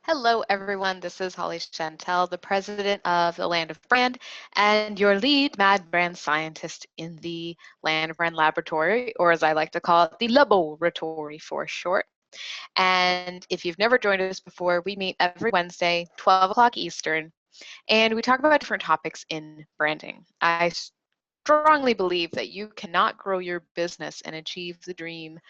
Hello, everyone. This is Holly Chantal, the president of the Land of Brand and your lead mad brand scientist in the Land of Brand Laboratory, or as I like to call it, the LOBoratory for short. And if you've never joined us before, we meet every Wednesday, 12 o'clock Eastern, and we talk about different topics in branding. I strongly believe that you cannot grow your business and achieve the dream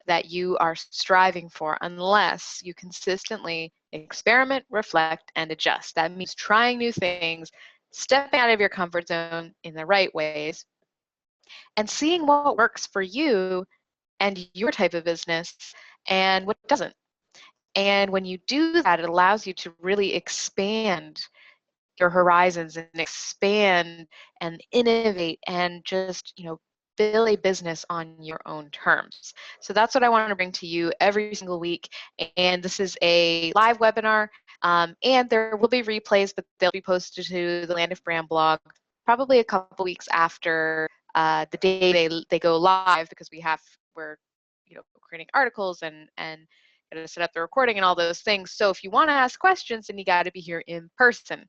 that you are striving for unless you consistently experiment, reflect, and adjust. That means trying new things, stepping out of your comfort zone in the right ways, and seeing what works for you and your type of business and what doesn't. And when you do that, it allows you to really expand your horizons and expand and innovate and just, build a business on your own terms. So that's what I want to bring to you every single week. And this is a live webinar, and there will be replays, but they'll be posted to the Land of Brand blog probably a couple weeks after the day they go live, because we're creating articles and got to set up the recording and all those things. So if you want to ask questions, then you got to be here in person,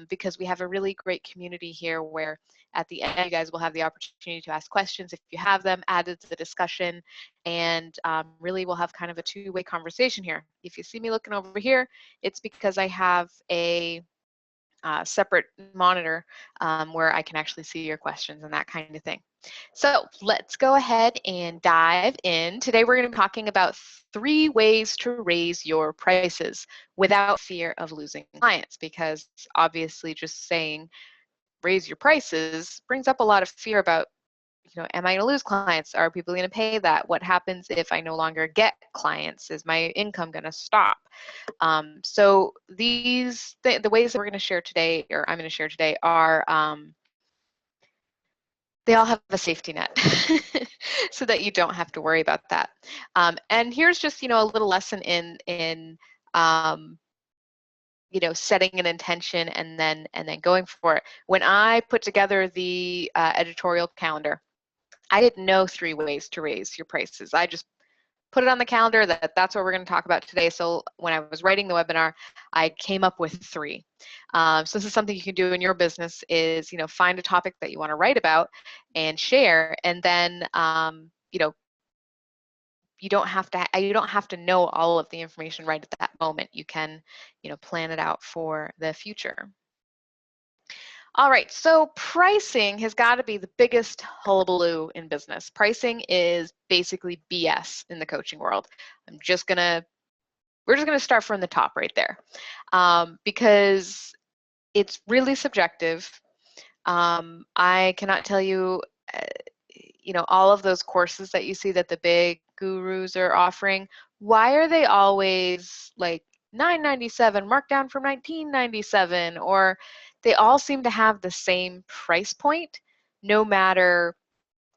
because we have a really great community here where at the end you guys will have the opportunity to ask questions if you have them, added to the discussion, and really we'll have kind of a two-way conversation here. If you see me looking over here, it's because I have a separate monitor where I can actually see your questions and that kind of thing. So let's go ahead and dive in. Today we're going to be talking about 3 ways to raise your prices without fear of losing clients, because obviously just saying raise your prices brings up a lot of fear about, am I going to lose clients? Are people going to pay that? What happens if I no longer get clients? Is my income going to stop? So the ways that we're going to share today, or I'm going to share today, are they all have a safety net so that you don't have to worry about that. And here's just, a little lesson in setting an intention and then going for it. When I put together the editorial calendar, I didn't know 3 ways to raise your prices. I just put it on the calendar that's what we're going to talk about today. So when I was writing the webinar, I came up with 3. So this is something you can do in your business is, find a topic that you want to write about and share, and then, you don't have to know all of the information right at that moment. You can, plan it out for the future. All right, so pricing has got to be the biggest hullabaloo in business. Pricing is basically BS in the coaching world. We're just gonna start from the top right there, because it's really subjective. I cannot tell you, all of those courses that you see that the big gurus are offering. Why are they always like $9.97 marked down from $19.97? Or they all seem to have the same price point, no matter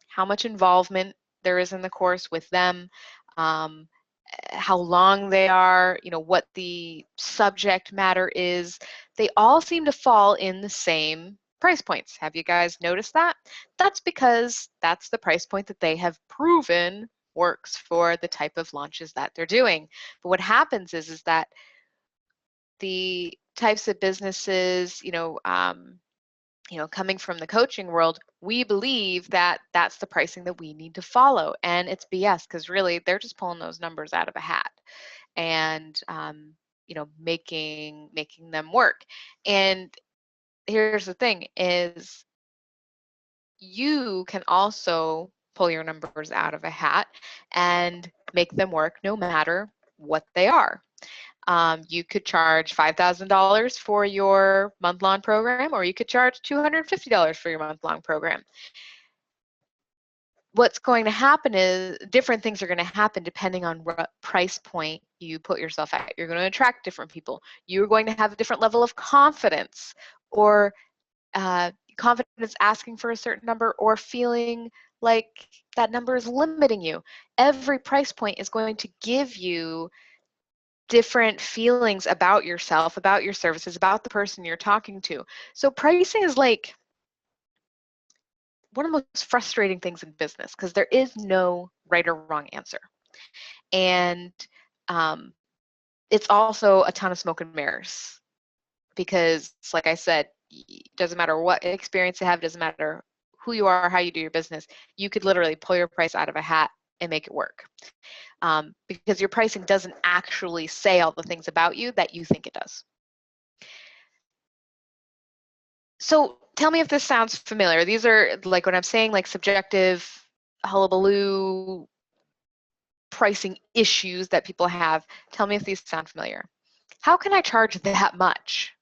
how much involvement there is in the course with them, how long they are, what the subject matter is. They all seem to fall in the same price points. Have you guys noticed that? That's because that's the price point that they have proven works for the type of launches that they're doing. But what happens is that the types of businesses, coming from the coaching world, we believe that that's the pricing that we need to follow. And it's BS, because really they're just pulling those numbers out of a hat and, making them work. And here's the thing is, you can also pull your numbers out of a hat and make them work no matter what they are. You could charge $5,000 for your month-long program, or you could charge $250 for your month-long program. What's going to happen is different things are going to happen depending on what price point you put yourself at. You're going to attract different people. You're going to have a different level of confidence, or confidence asking for a certain number, or feeling like that number is limiting you. Every price point is going to give you different feelings about yourself, about your services, about the person you're talking to. So pricing is like one of the most frustrating things in business, because there is no right or wrong answer. And it's also a ton of smoke and mirrors because, like I said, it doesn't matter what experience you have, doesn't matter who you are, how you do your business, you could literally pull your price out of a hat and make it work. Because your pricing doesn't actually say all the things about you that you think it does. So tell me if this sounds familiar. These are, like, when I'm saying like subjective hullabaloo pricing issues that people have, tell me if these sound familiar. How can I charge that much?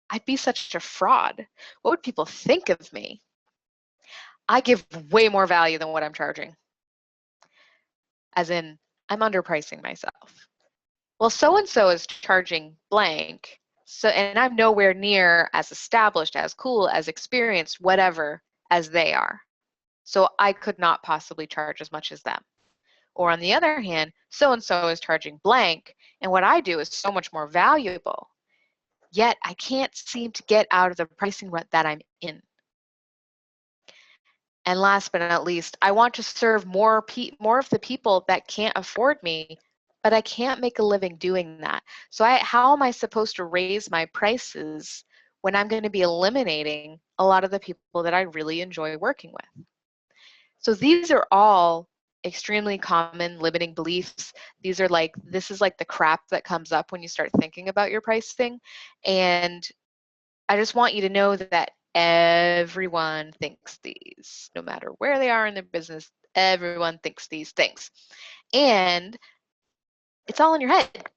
I'd be such a fraud. What would people think of me? I give way more value than what I'm charging. As in, I'm underpricing myself. Well, so-and-so is charging blank, and I'm nowhere near as established, as cool, as experienced, whatever, as they are. So I could not possibly charge as much as them. Or on the other hand, so-and-so is charging blank, and what I do is so much more valuable. Yet I can't seem to get out of the pricing rut that I'm in. And last but not least, I want to serve more of the people that can't afford me, but I can't make a living doing that. So how am I supposed to raise my prices when I'm going to be eliminating a lot of the people that I really enjoy working with? So these are all extremely common limiting beliefs. These are like, this is like the crap that comes up when you start thinking about your pricing. And I just want you to know that everyone thinks these, no matter where they are in their business, everyone thinks these things. And it's all in your head.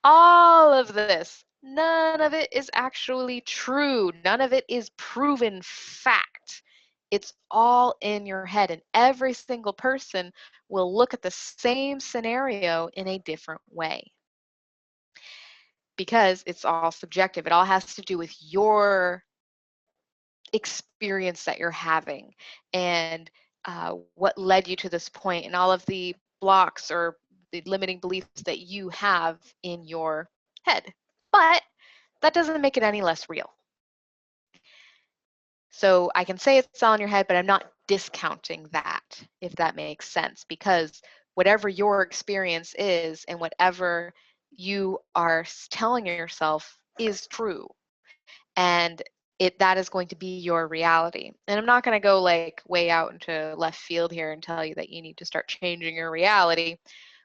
All of this, none of it is actually true. None of it is proven fact. It's all in your head, and every single person will look at the same scenario in a different way because it's all subjective. It all has to do with your experience that you're having and what led you to this point and all of the blocks or the limiting beliefs that you have in your head. But that doesn't make it any less real. So I can say it's all in your head, but I'm not discounting that, if that makes sense, because whatever your experience is and whatever you are telling yourself is true. And that is going to be your reality. And I'm not going to go like way out into left field here and tell you that you need to start changing your reality,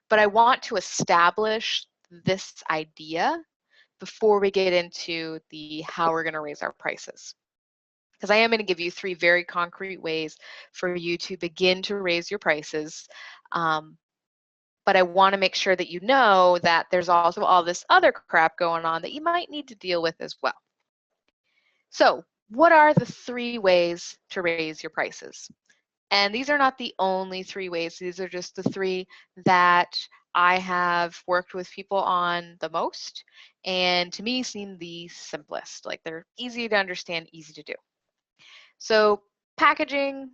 but I want to establish this idea before we get into the how we're going to raise our prices. Because I am going to give you 3 very concrete ways for you to begin to raise your prices. But I want to make sure that you know that there's also all this other crap going on that you might need to deal with as well. So what are the 3 ways to raise your prices? And these are not the only 3 ways. These are just the 3 that I have worked with people on the most, and to me seem the simplest. Like, they're easy to understand, easy to do. So packaging,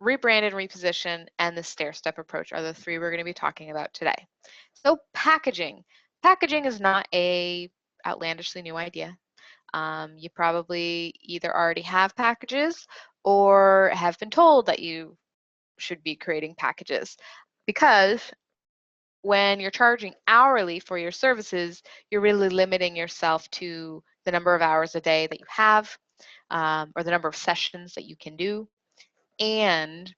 rebrand and reposition, and the stair-step approach are the 3 we're going to be talking about today. So packaging. Packaging is not a outlandishly new idea. You probably either already have packages or have been told that you should be creating packages, because when you're charging hourly for your services, you're really limiting yourself to the number of hours a day that you have, or the number of sessions that you can do. And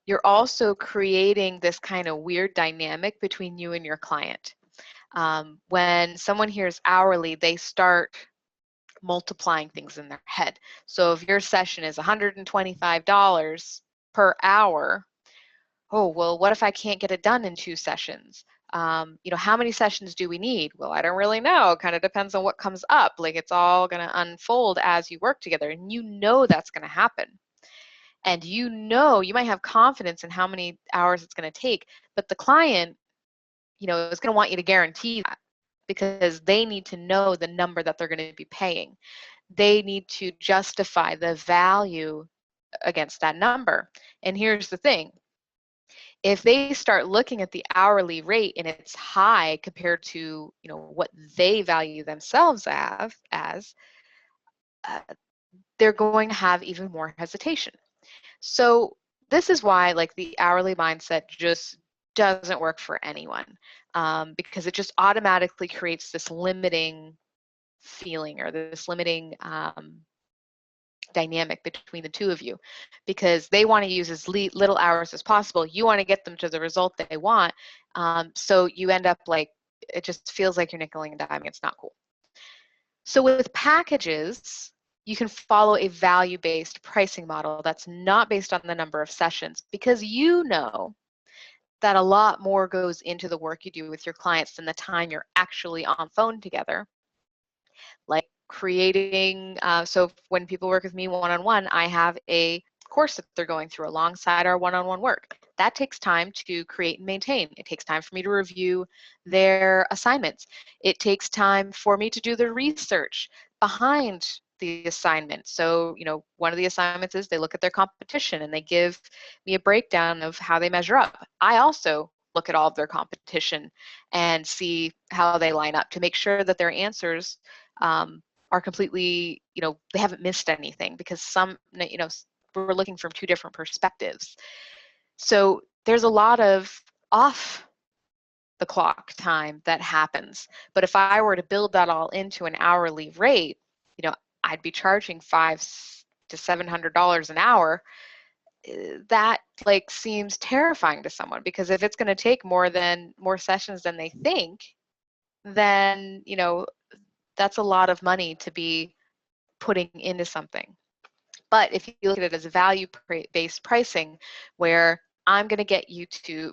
you're also creating this kind of weird dynamic between you and your client. When someone hears hourly, they start multiplying things in their head. So if your session is $125 per hour, oh, well, what if I can't get it done in 2 sessions? How many sessions do we need? Well, I don't really know. It kind of depends on what comes up. Like, it's all going to unfold as you work together, and you know that's going to happen. And you might have confidence in how many hours it's going to take, but the client, is going to want you to guarantee that, because they need to know the number that they're going to be paying. They need to justify the value against that number. And here's the thing. If they start looking at the hourly rate and it's high compared to, what they value themselves as, they're going to have even more hesitation. So this is why, like, the hourly mindset just doesn't work for anyone. because it just automatically creates this limiting feeling or this limiting dynamic between the two of you, because they want to use as little hours as possible. You want to get them to the result that they want. So you end up like, it just feels like you're nickeling and diming. It's not cool. So with packages, you can follow a value-based pricing model that's not based on the number of sessions, because you know that a lot more goes into the work you do with your clients than the time you're actually on phone together. Like creating, so when people work with me one-on-one, I have a course that they're going through alongside our one-on-one work. That takes time to create and maintain. It takes time for me to review their assignments. It takes time for me to do the research behind the assignment. So, you know, one of the assignments is they look at their competition and they give me a breakdown of how they measure up. I also look at all of their competition and see how they line up to make sure that their answers are completely, you know, they haven't missed anything, because some, you know, we're looking from two different perspectives. So there's a lot of off the clock time that happens. But if I were to build that all into an hourly rate, you know, I'd be charging $500 to $700 an hour. That like seems terrifying to someone, because if it's going to take more sessions than they think, then, you know, that's a lot of money to be putting into something. But if you look at it as value-based pricing, where I'm going to get you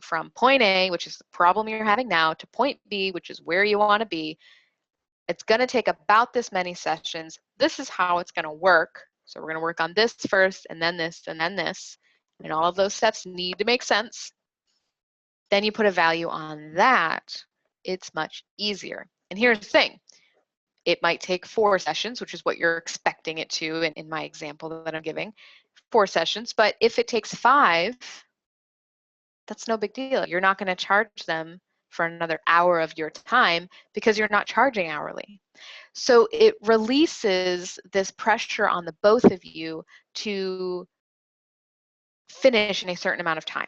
from point A, which is the problem you're having now, to point B, which is where you want to be, it's going to take about this many sessions. This is how it's going to work. So we're going to work on this first, and then this, and then this. And all of those steps need to make sense. Then you put a value on that. It's much easier. And here's the thing. It might take 4 sessions, which is what you're expecting it to in my example that I'm giving, 4 sessions. But if it takes 5, that's no big deal. You're not going to charge them for another hour of your time because you're not charging hourly. So it releases this pressure on the both of you to finish in a certain amount of time.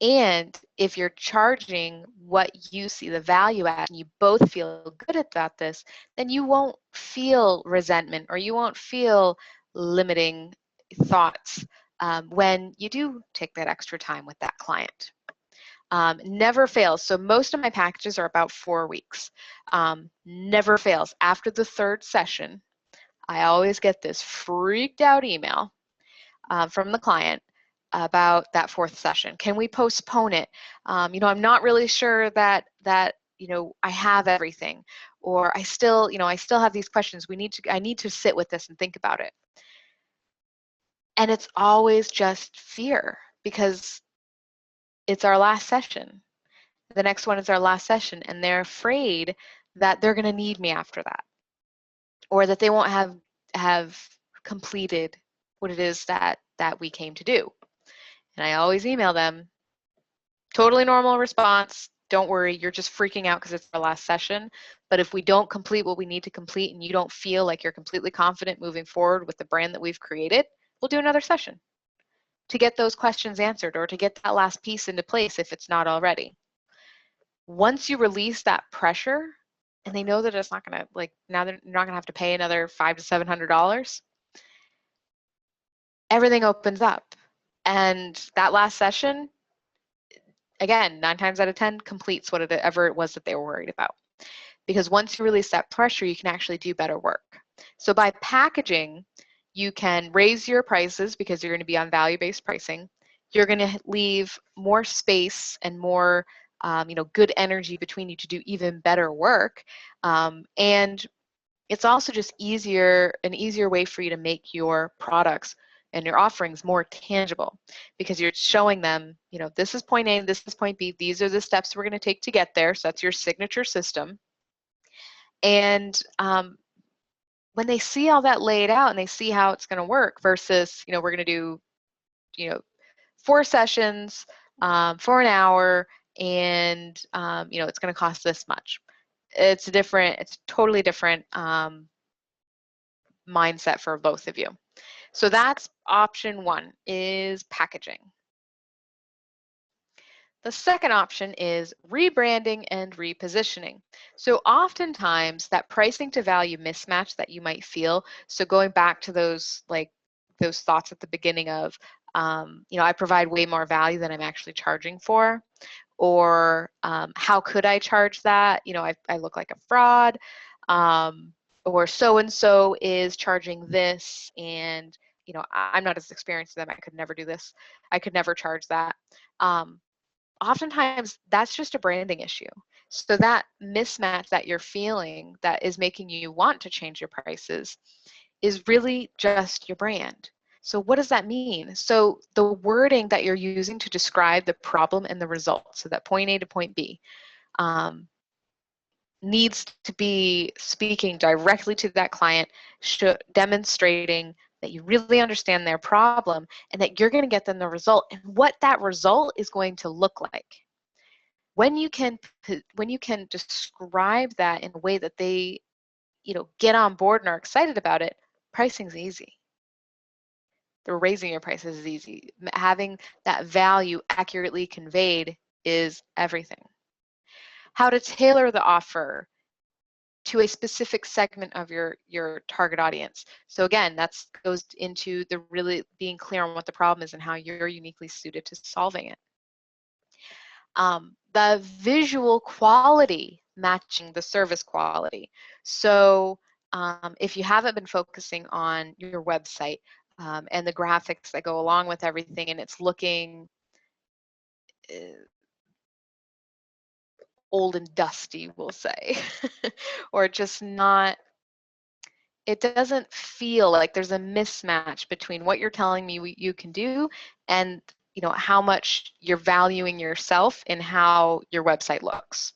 And if you're charging what you see the value at, and you both feel good about this, then you won't feel resentment, or you won't feel limiting thoughts when you do take that extra time with that client. Never fails. So most of my packages are about 4 weeks. Never fails. After the 3rd session, I always get this freaked out email from the client about that 4th session. Can we postpone it? You know, I'm not really sure that you know, I have everything, or I still have these questions. I need to sit with this and think about it. And it's always just fear, because it's our last session. The next one is our last session, and they're afraid that they're going to need me after that, or that they won't have completed what it is that we came to do. And I always email them, totally normal response. Don't worry, you're just freaking out because it's our last session. But if we don't complete what we need to complete, and you don't feel like you're completely confident moving forward with the brand that we've created, we'll do another session to get those questions answered, or to get that last piece into place if it's not already. Once you release that pressure, and they know that it's not going to, like, now they're not going to have to pay another $500 to $700, everything opens up. And that last session, again, 9 times out of 10 completes whatever it was that they were worried about. Because once you release that pressure, you can actually do better work. So by packaging, you can raise your prices because you're going to be on value-based pricing. You're going to leave more space and more you know, good energy between you to do even better work. And it's also just an easier way for you to make your products and your offerings more tangible, because you're showing them, you know, this is point A, this is point B, these are the steps we're going to take to get there. So that's your signature system. And when they see all that laid out and they see how it's going to work, versus, you know, we're going to do, you know, 4 sessions for an hour, and you know, it's going to cost this much. It's totally different mindset for both of you. So that's option 1, is packaging. The second option is rebranding and repositioning. So oftentimes that pricing to value mismatch that you might feel, so going back to those those thoughts at the beginning of, I provide way more value than I'm actually charging for, or how could I charge that? I look like a fraud, or so-and-so is charging this, and I'm not as experienced as them. I could never do this. I could never charge that. Oftentimes that's just a branding issue. So that mismatch that you're feeling that is making you want to change your prices is really just your brand. So what does that mean? So the wording that you're using to describe the problem and the result, so that point A to point B, needs to be speaking directly to that client, demonstrating that you really understand their problem and that you're going to get them the result and what that result is going to look like. When you can describe that in a way that they get on board and are excited about it, pricing's easy. The raising your prices is easy. Having that value accurately conveyed is everything. How to tailor the offer to a specific segment of your target audience. So again, that goes into the really being clear on what the problem is and how you're uniquely suited to solving it. The visual quality matching the service quality. So if you haven't been focusing on your website and the graphics that go along with everything, and it's looking old and dusty, we'll say, or just not, it doesn't feel like there's a mismatch between what you're telling me you can do and how much you're valuing yourself in how your website looks.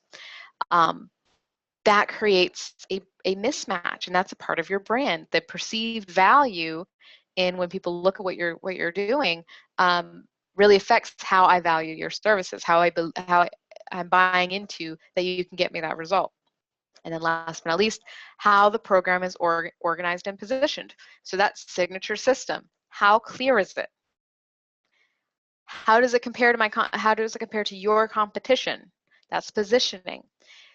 That creates a mismatch, and that's a part of your brand. The perceived value in when people look at what you're doing really affects how I value your services, how I'm buying into that you can get me that result. And then last but not least, how the program is organized and positioned. So that signature system, how clear is it? How does it compare to your competition? That's positioning.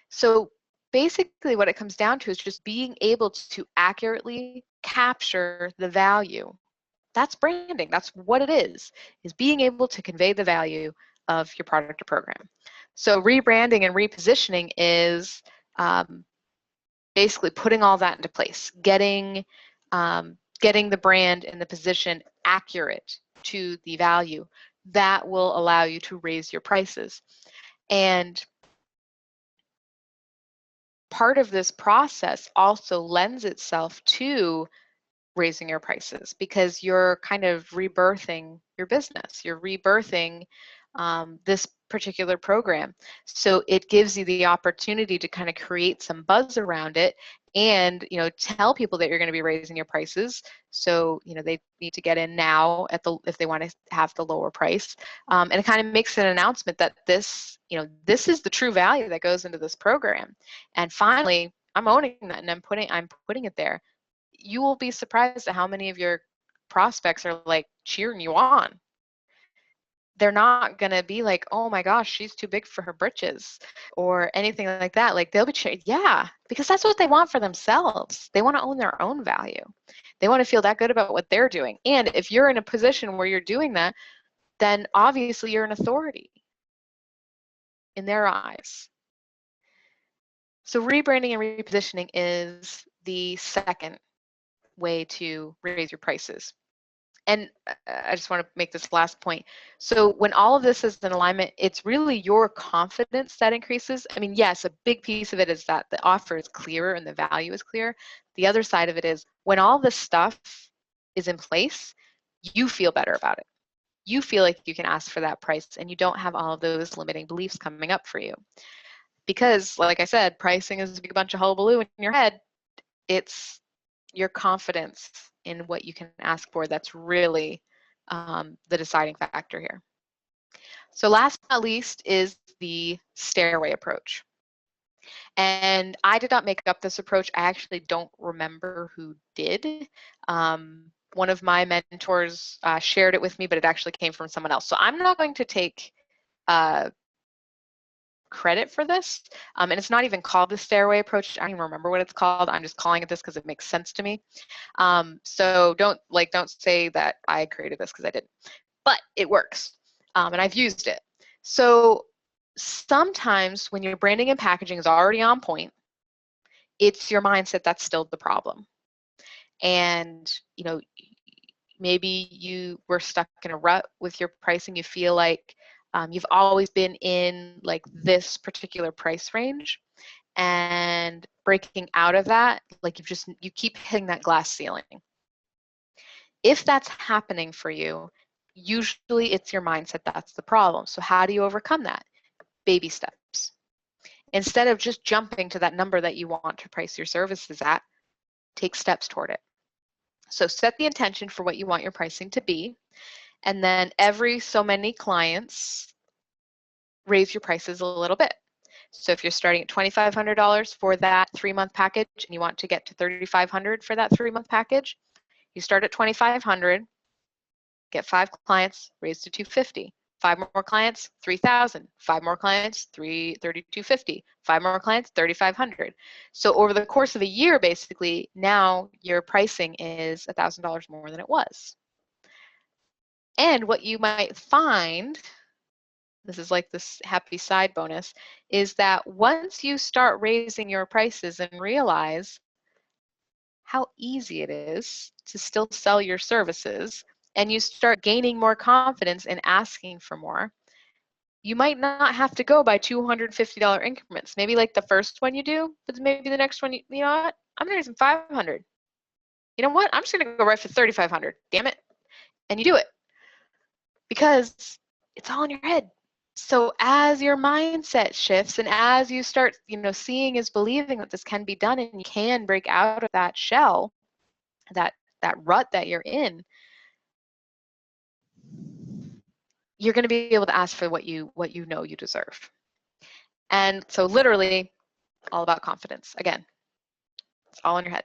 So basically what it comes down to is just being able to accurately capture the value. That's branding. That's what it is being able to convey the value of your product or program. So rebranding and repositioning is basically putting all that into place, getting the brand and the position accurate to the value. That will allow you to raise your prices. And part of this process also lends itself to raising your prices because you're kind of rebirthing your business. You're rebirthing this particular program. So it gives you the opportunity to kind of create some buzz around it and tell people that you're going to be raising your prices. So they need to get in now if they want to have the lower price. And it kind of makes an announcement that this is the true value that goes into this program. And finally, I'm owning that and I'm putting it there. You will be surprised at how many of your prospects are like cheering you on. They're not going to be like, oh my gosh, she's too big for her britches or anything like that. Like they'll be cheering, yeah, because that's what they want for themselves. They want to own their own value. They want to feel that good about what they're doing. And if you're in a position where you're doing that, then obviously you're an authority in their eyes. So rebranding and repositioning is the second way to raise your prices. And I just want to make this last point. So when all of this is in alignment, it's really your confidence that increases. I mean, yes, a big piece of it is that the offer is clearer and the value is clear. The other side of it is when all this stuff is in place, you feel better about it. You feel like you can ask for that price and you don't have all of those limiting beliefs coming up for you. Because, like I said, pricing is a big bunch of hullabaloo in your head. It's your confidence in what you can ask for that's really the deciding factor here. So last but not least is the Stairway Approach. And I did not make up this approach. I actually don't remember who did. One of my mentors shared it with me, but it actually came from someone else. So I'm not going to take credit for this. And it's not even called the Stairway Approach. I don't even remember what it's called. I'm just calling it this because it makes sense to me. So don't say that I created this, because I didn't. But it works, and I've used it. So sometimes when your branding and packaging is already on point, it's your mindset that's still the problem. And maybe you were stuck in a rut with your pricing. You feel like you've always been in like this particular price range, and breaking out of that, like you keep hitting that glass ceiling. If that's happening for you, usually it's your mindset that's the problem. So how do you overcome that? Baby steps. Instead of just jumping to that number that you want to price your services at, take steps toward it. So set the intention for what you want your pricing to be, and then every so many clients, raise your prices a little bit. So if you're starting at $2,500 for that 3-month package and you want to get to $3,500 for that 3-month package, you start at $2,500, get 5 clients, raise to $250. 5 more clients, $3,000. 5 more clients, $3,250. 5 more clients, $3,500. So over the course of a year, basically, now your pricing is $1,000 more than it was. And what you might find, this is like this happy side bonus, is that once you start raising your prices and realize how easy it is to still sell your services, and you start gaining more confidence in asking for more, you might not have to go by $250 increments. Maybe like the first one you do, but maybe the next one, you know what? I'm gonna raise $500. You know what? I'm just gonna go right for $3,500. Damn it. And you do it because it's all in your head. So as your mindset shifts and as you start, seeing is believing that this can be done and you can break out of that shell, that rut that you're in, you're going to be able to ask for what you know you deserve. And so literally all about confidence. Again, it's all in your head.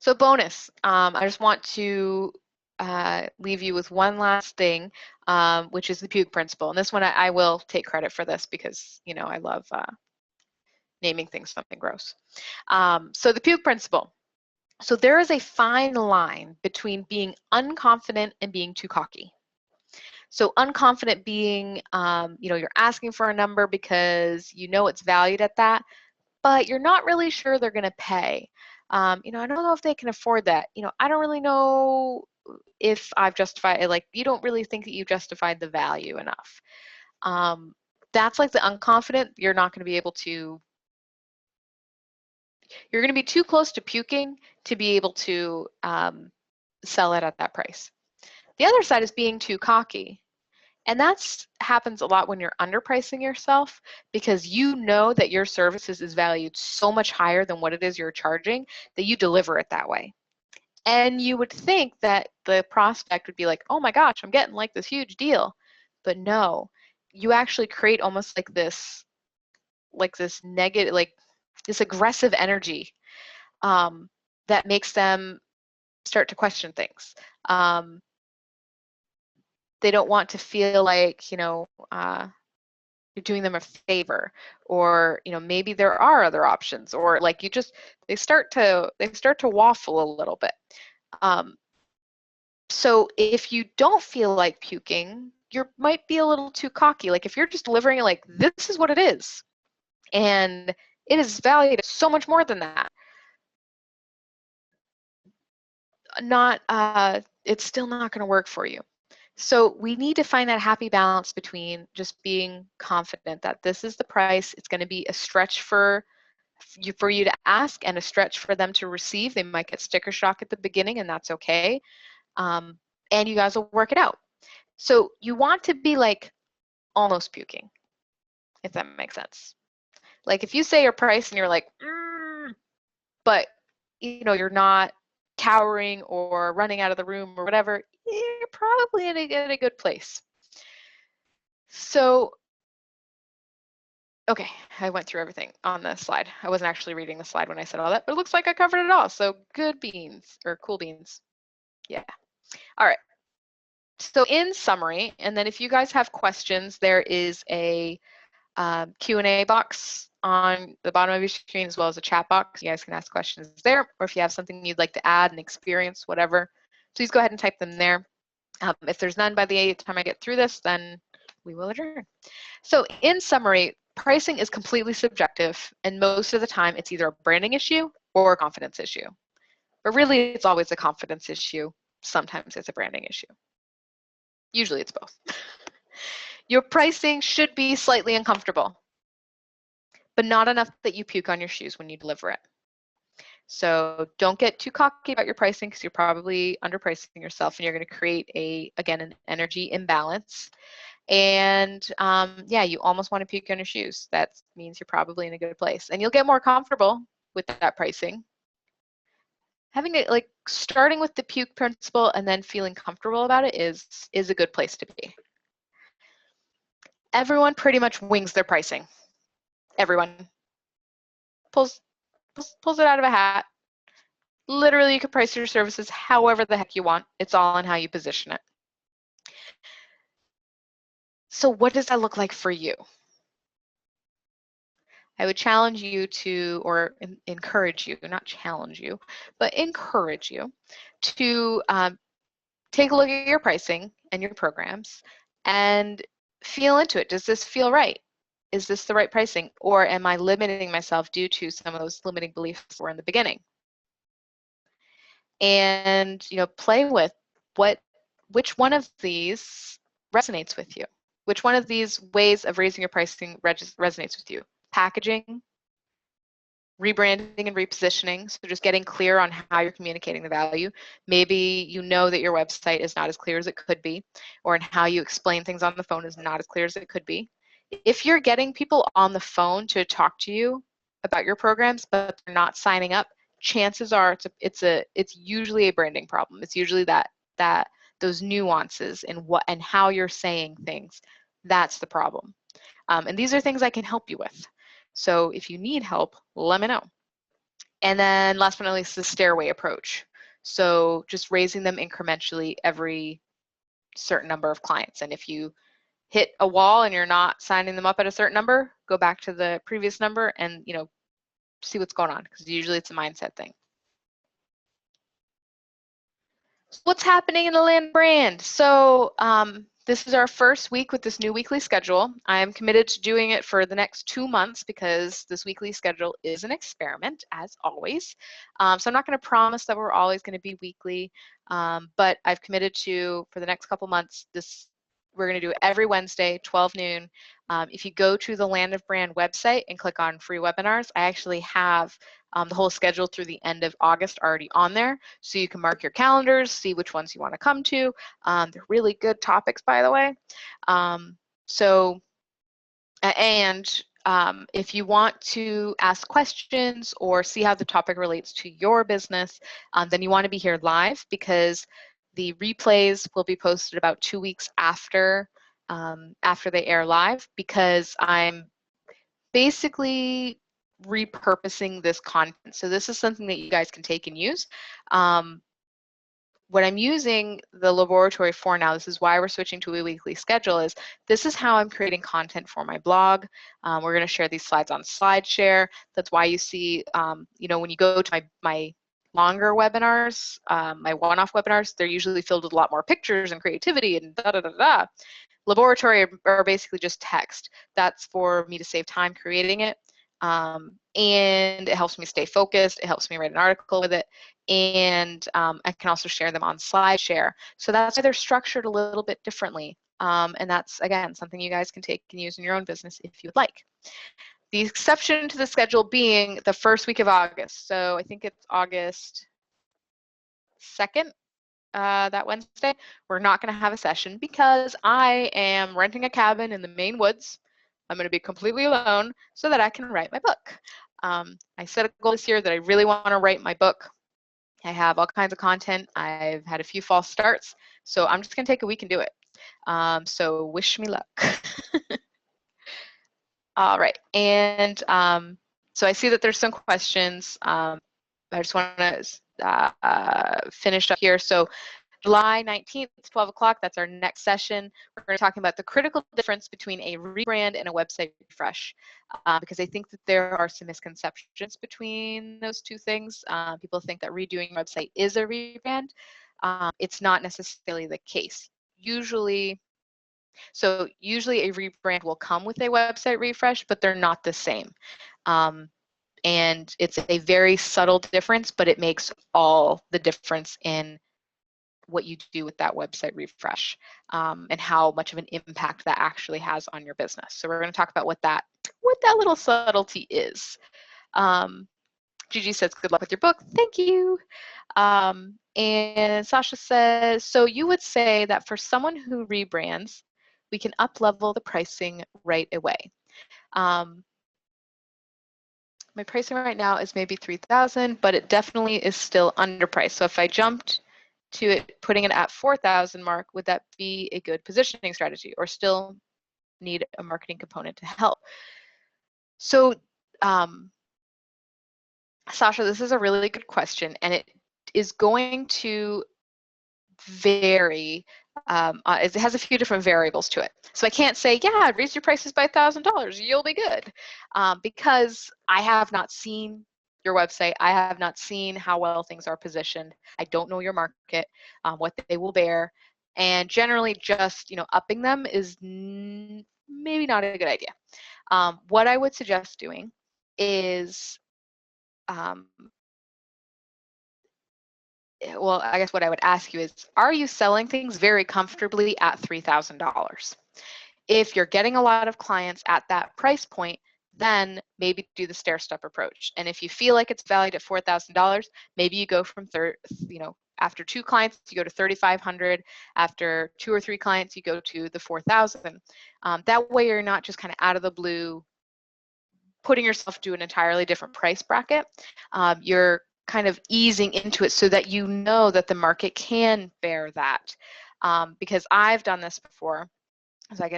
So bonus, I just want to leave you with one last thing, which is the puke principle. And this one I will take credit for this because, I love naming things something gross. So the puke principle. So there is a fine line between being unconfident and being too cocky. So unconfident being, you're asking for a number because you know it's valued at that, but you're not really sure they're going to pay. I don't know if they can afford that. I don't really know if I've justified it. Like, you don't really think that you justified the value enough. That's like the unconfident. You're not going to be able to, you're going to be too close to puking to be able to sell it at that price. The other side is being too cocky. And that happens a lot when you're underpricing yourself because you know that your services is valued so much higher than what it is you're charging that you deliver it that way. And you would think that the prospect would be like, oh my gosh, I'm getting like this huge deal. But no, you actually create almost like this negative, like this aggressive energy that makes them start to question things. They don't want to feel like, you're doing them a favor, or, maybe there are other options, or like they start to waffle a little bit. So if you don't feel like puking, you might be a little too cocky. Like if you're just delivering it like, this is what it is, and it is valued at so much more than that, it's still not going to work for you. So we need to find that happy balance between just being confident that this is the price. It's going to be a stretch for you to ask and a stretch for them to receive. They might get sticker shock at the beginning, and that's okay. And you guys will work it out. So you want to be like almost puking, if that makes sense. Like if you say your price and you're like, but you're not cowering or running out of the room or whatever, you're probably in a good place. So, okay, I went through everything on the slide. I wasn't actually reading the slide when I said all that, but it looks like I covered it all. So good beans, or cool beans. Yeah. All right. So in summary, and then if you guys have questions, there is a Q&A box on the bottom of your screen, as well as a chat box. You guys can ask questions there, or if you have something you'd like to add, an experience, whatever, please go ahead and type them there. If there's none by the time I get through this, then we will adjourn. So in summary, pricing is completely subjective, and most of the time it's either a branding issue or a confidence issue. But really, it's always a confidence issue. Sometimes it's a branding issue. Usually it's both. Your pricing should be slightly uncomfortable, but not enough that you puke on your shoes when you deliver it. So don't get too cocky about your pricing, because you're probably underpricing yourself, and you're going to create an energy imbalance. And yeah, you almost want to puke on your shoes. That means you're probably in a good place, and you'll get more comfortable with that pricing. Having it, like, starting with the puke principle and then feeling comfortable about it is a good place to be. Everyone pretty much wings their pricing. Everyone pulls it out of a hat. Literally, you can price your services however the heck you want. It's all on how you position it. So what does that look like for you? I would challenge you to, or encourage you, not challenge you, but encourage you to take a look at your pricing and your programs and feel into it. Does this feel right? Is this the right pricing? Or am I limiting myself due to some of those limiting beliefs that were in the beginning? And, you know, play with which one of these resonates with you? Which one of these ways of raising your pricing resonates with you? Packaging, rebranding and repositioning, so just getting clear on how you're communicating the value. Maybe you know that your website is not as clear as it could be, or in how you explain things on the phone is not as clear as it could be. If you're getting people on the phone to talk to you about your programs, but they're not signing up, chances are it's usually a branding problem. It's usually that those nuances in what and how you're saying things. That's the problem. And these are things I can help you with. So if you need help, let me know. And then last but not least, the stairway approach. So just raising them incrementally every certain number of clients. And if you hit a wall and you're not signing them up at a certain number, go back to the previous number and, you know, see what's going on, because usually it's a mindset thing. So what's happening in the land brand? So this is our first week with this new weekly schedule. I am committed to doing it for the next 2 months, because this weekly schedule is an experiment, as always. So I'm not going to promise that we're always going to be weekly, but I've committed to, for the next couple months, we're going to do it every Wednesday, 12 noon. If you go to the Land of Brand website and click on free webinars, I actually have the whole schedule through the end of August already on there. So you can mark your calendars, see which ones you want to come to. They're really good topics, by the way. If you want to ask questions or see how the topic relates to your business, then you want to be here live, because the replays will be posted about 2 weeks after they air live, because I'm basically repurposing this content. So this is something that you guys can take and use. What I'm using the LOBoratory for now, this is why we're switching to a weekly schedule, is this is how I'm creating content for my blog. We're going to share these slides on SlideShare. That's why you see, you know, when you go to my longer webinars, my one-off webinars, they're usually filled with a lot more pictures and creativity and da-da-da-da. LOBoratory are basically just text. That's for me to save time creating it. And it helps me stay focused. It helps me write an article with it. And I can also share them on SlideShare. So that's why they're structured a little bit differently. And that's, again, something you guys can take and use in your own business if you would like. The exception to the schedule being the first week of August. So I think it's August 2nd, that Wednesday. We're not going to have a session because I am renting a cabin in the Maine woods. I'm going to be completely alone so that I can write my book. I set a goal this year that I really want to write my book. I have all kinds of content. I've had a few false starts. So I'm just going to take a week and do it. So wish me luck. All right, and so I see that there's some questions. I just want to finish up here. So July 19th, 12 o'clock, that's our next session. We're going to be talking about the critical difference between a rebrand and a website refresh, because I think that there are some misconceptions between those two things. People think that redoing your website is a rebrand. It's not necessarily the case. Usually a rebrand will come with a website refresh, but they're not the same. And it's a very subtle difference, but it makes all the difference in what you do with that website refresh, and how much of an impact that actually has on your business. So we're going to talk about what that little subtlety is. Gigi says, good luck with your book. Thank you. And Sasha says, so you would say that for someone who rebrands, we can up-level the pricing right away. My pricing right now is maybe $3,000, but it definitely is still underpriced. So if I jumped to it, putting it at 4,000 mark, would that be a good positioning strategy, or still need a marketing component to help? So, Sasha, this is a really good question, and it is going to vary. It has a few different variables to it. So I can't say, yeah, raise your prices by $1,000, you'll be good, because I have not seen your website. I have not seen how well things are positioned. I don't know your market, what they will bear, and generally just upping them is maybe not a good idea. What I would suggest doing is, well, I guess what I would ask you is, are you selling things very comfortably at $3,000? If you're getting a lot of clients at that price point, then maybe do the stair-step approach. And if you feel like it's valued at $4,000, maybe you go from after 2 clients, you go to $3,500. After 2 or 3 clients, you go to the $4,000. That way, you're not just kind of out of the blue putting yourself to an entirely different price bracket. You're kind of easing into it so that you know that the market can bear that. Because I've done this before. So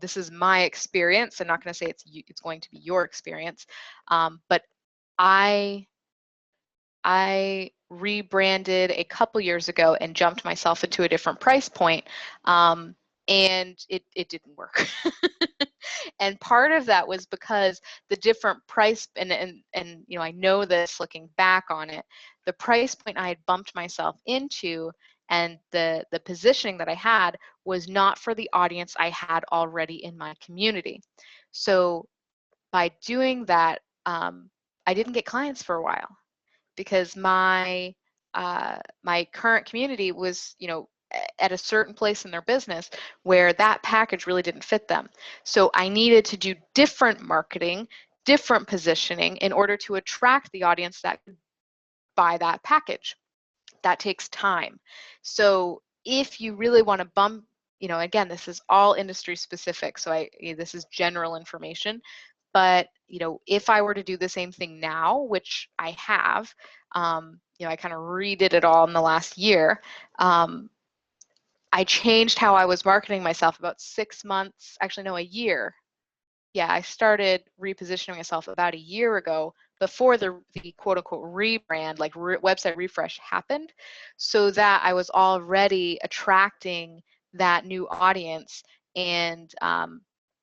this is my experience. I'm not going to say it's going to be your experience, but I rebranded a couple years ago and jumped myself into a different price point, and it didn't work. And part of that was because the different price, and I know this looking back on it, the price point I had bumped myself into and the positioning that I had was not for the audience I had already in my community. So by doing that, I didn't get clients for a while, because my current community was at a certain place in their business where that package really didn't fit them. So I needed to do different marketing, different positioning in order to attract the audience that could buy that package. That takes time. So if you really want to bump, again, this is all industry specific, so this is general information, but if I were to do the same thing now, which I have, I kind of redid it all in the last year. I changed how I was marketing myself about 6 months, actually no, a year. Yeah, I started repositioning myself about a year ago, before the quote unquote rebrand, like website refresh happened, so that I was already attracting that new audience and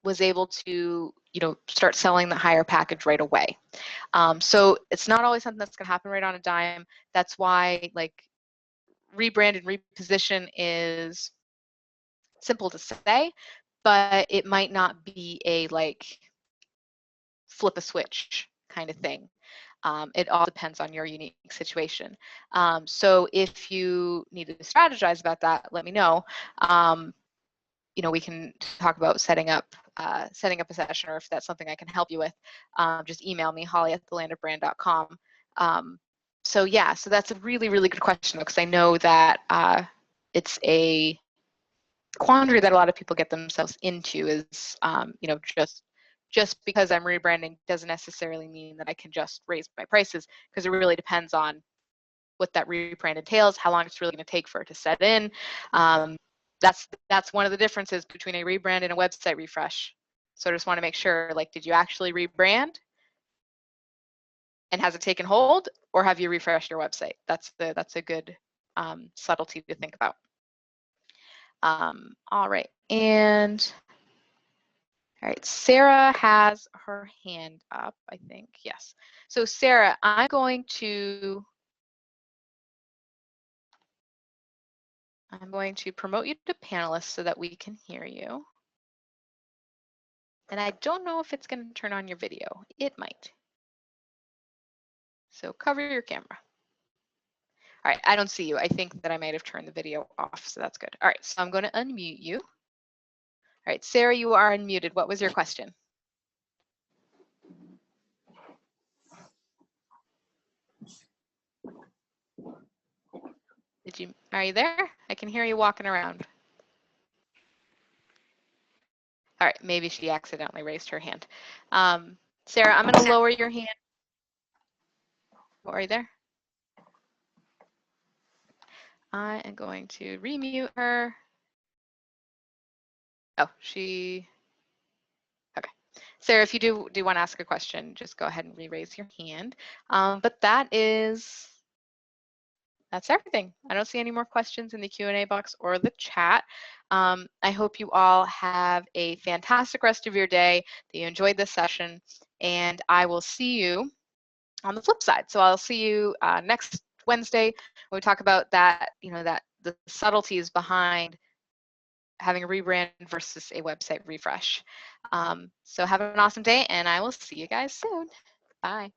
was able to start selling the higher package right away. So it's not always something that's going to happen right on a dime. That's why rebrand and reposition is simple to say, but it might not be a flip a switch kind of thing. It all depends on your unique situation. So if you need to strategize about that, let me know. We can talk about setting up a session, or if that's something I can help you with, just email me, holly@thelandofbrand.com. So yeah, so that's a really, really good question, because I know that it's a quandary that a lot of people get themselves into, is just because I'm rebranding doesn't necessarily mean that I can just raise my prices, because it really depends on what that rebrand entails, how long it's really going to take for it to set in. That's one of the differences between a rebrand and a website refresh. So I just want to make sure, did you actually rebrand? And has it taken hold, or have you refreshed your website? That's a good subtlety to think about. All right, and all right, Sarah has her hand up, I think. Yes. So Sarah, I'm going to promote you to panelist so that we can hear you. And I don't know if it's going to turn on your video. It might. So cover your camera. All right, I don't see you. I think that I might have turned the video off, so that's good. All right, so I'm going to unmute you. All right, Sarah, you are unmuted. What was your question? Are you there? I can hear you walking around. All right, maybe she accidentally raised her hand. Sarah, I'm going to lower your hand. Are you there? I am going to remute her. Oh, okay. Sarah, if you do want to ask a question, just go ahead and re-raise your hand. But that's everything. I don't see any more questions in the Q&A box or the chat. I hope you all have a fantastic rest of your day, that you enjoyed this session, and I will see you on the flip side. So I'll see you next Wednesday when we talk about that, the subtleties behind having a rebrand versus a website refresh. So have an awesome day, and I will see you guys soon. Bye.